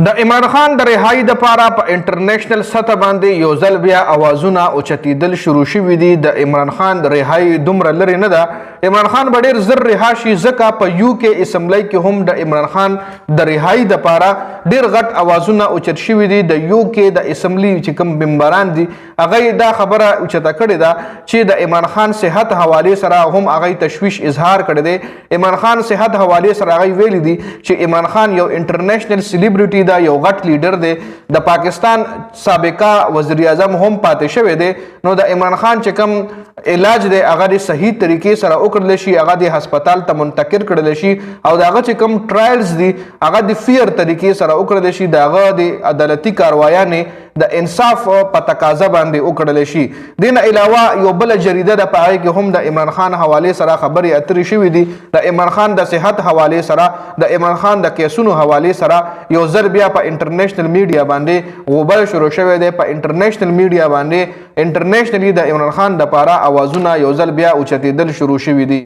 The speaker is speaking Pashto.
د عمران خان د رهایی د پاره په انټرنیشنل سطح باندې یو ځل بیا اوازونه اوچتېدل شروع شوي دي. د عمران خان د رهایی دومره لرې نه ده. عمران خان به ډېر زر رها شي، ځکه په یو کې اسمبلی کې هم د عمران خان د رهایی د پاره ډېر غټ اوازونه اوچت شوي دي. د یو کې د اسمبلی چې کوم ممبران دي هغه دا خبره اوچته کړې ده چې د عمران خان صحت حوالې سره هم هغه تشویش اظهار کړی دی. عمران خان صحت حوالې سره هغه ویلي دي چې عمران خان یو انټرنیشنل سلیبریټي دا یو غټ لیډر دی، د پاکستان سابقه وزیر اعظم هم پاتې شوی دی. نو د عمران خان چې کوم علاج دی هغه د صحیح طریقې سره وکړل شي، هغه د هسپتال ته منتقل کړل شي، او د هغه چې کوم ټرایلز دي هغه د فیر طریقې سره وکړل شي، د هغه د عدالتي کاروایانې د انصاف په تقاضا باندې وکړل شي. دین علاوه یو بل جریده د پای کې هم د عمران خان حواله سره خبري اترې شوې دي. د عمران خان د صحت حواله سره، د عمران خان د کیسونو حواله سره یو ځل بیا په انټرنیشنل میډیا باندې غوبل شروع شوی دی. په انټرنیشنل میډیا باندې انټرنیشنلی د عمران خان د پاره اوازونه یو ځل بیا اوچتېدل شروع شوي دي.